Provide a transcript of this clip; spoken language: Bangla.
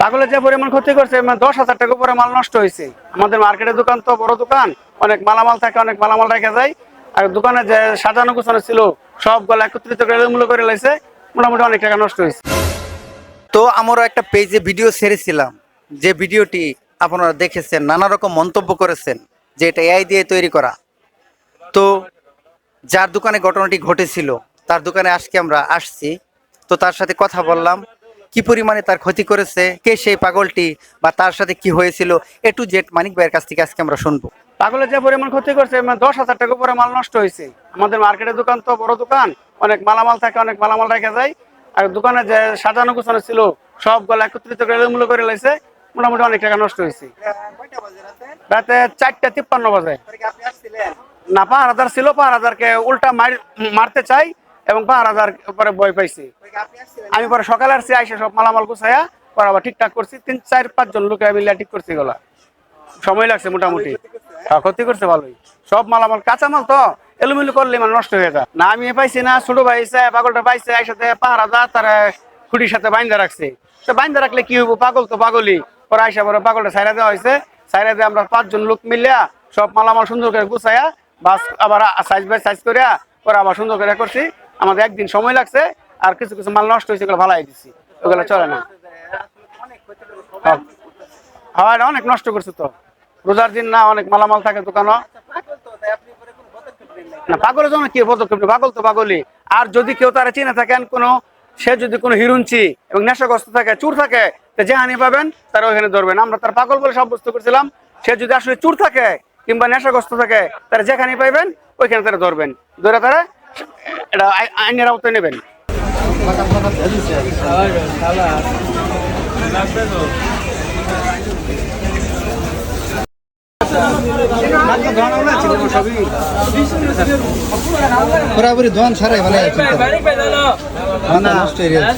পাগলে যে পরিমাণ ক্ষতি করছে 10,000 টাকা উপরে মাল নষ্ট হয়েছে। আমাদের মার্কেটের দোকান তো বড় দোকান, অনেক মালামাল থাকে, অনেক মালামাল রেখে যায়। আর দোকানে যে সাজানো গোছানো ছিল সবগুলো একত্রিত করে মূল্য করে লাইছে, মোটামুটি অনেক টাকা নষ্ট হয়েছে। তো আমরা একটা পেজে ভিডিও ছেড়েছিলাম, যে ভিডিওটি আপনারা দেখেছেন, নানা রকম মন্তব্য করেছেন যে এটা এআই দিয়ে তৈরি করা। তো যার দোকানে ঘটনাটি ঘটেছিল তার দোকানে আজকে আমরা আসছি, তো তার সাথে কথা বললাম কি পরিমাণে তার ক্ষতি করেছে, কে সেই পাগলটি বা তার সাথে কি হয়েছিল, এ টু জেড মানিক ভাইয়ের কাছ থেকে আজকে আমরা শুনবো। পাগলে যে পরিমাণ ক্ষতি করছে 10,000 টাকা উপরে মাল নষ্ট হয়েছে। আমাদের মার্কেটের দোকান তো বড় দোকান, অনেক মালামাল থাকে, অনেক মালামাল রেখে যায়। আর দোকানে যে সাজানো গোছানো ছিল সবগুলো একত্রিত করে মূল্য করে লাইছে, মোটামুটি অনেক টাকা নষ্ট হয়েছে। রাতে 4:53 বাজে না, পাহারাদার ছিল, পাহারাদারকে উল্টা মারতে চাই এবং পাহারাদার পরে ভয় পাইছি। আমি পরে সকালে আসছি, আইসে সব মালামাল গুছাইয়া পরে আবার ঠিকঠাক করছি। 3-4-5 জন লোকে মিলে ঠিক করছি। এগুলা সময় লাগছে মোটামুটি। ক্ষতি করছে ভালোই। সব মালামাল কাঁচামাল তো এলোমেলো করলে মানে নষ্ট হয়ে যায় না। আমি পাইছি না, ছোট ভাই পাগলটা পাইছে, একসাথে পাহারাদার তারা খুঁটির সাথে বাইন্দা রাখছে। তো বাইন্দা রাখলে কি হইব, পাগল তো পাগলই। পরে আইসা পরে পাগলটা ছাইরা দেওয়া হয়েছে। ছাইরা দিয়ে আমরা 5 জন লোক মিলিয়া সব মালামাল সুন্দর করে গুছাইয়া বাস আবার সাইজ বাই সাইজ করিয়া পরে আবার সুন্দর করে করছি। আমাদের একদিন সময় লাগছে। আর কিছু কিছু মাল নষ্ট হয়েছে, ওগুলো ভালাই দিচ্ছি, ওগুলো চলে না। হ্যাঁ, অনেক নষ্ট করছে তো। রোজার দিন না, অনেক মালামাল থাকে দোকানও না। পাগলের জন্য কি পদক্ষেপ? পাগল তো পাগলই। আর যদি কেউ তারা চিনে থাকেন, সে যদি কোনো হিরুঞ্চি এবং নেশাগ্রস্ত থাকে, চুর থাকে, যেখানে পাবেন তারা ওইখানে ধরবেন। আমরা তার পাগল বলে সাব্যস্ত করছিলাম। সে যদি আসলে চুর থাকে কিংবা নেশাগ্রস্ত থাকে, তারা যেখানে পাইবেন ওইখানে তারা ধরবেন, ধরে তারা এটা আইনের আওতায় নেবেন। পুরাপুরি ধোয়ান ছাড়াই ভালো আছে, নষ্ট হয়ে গেছে।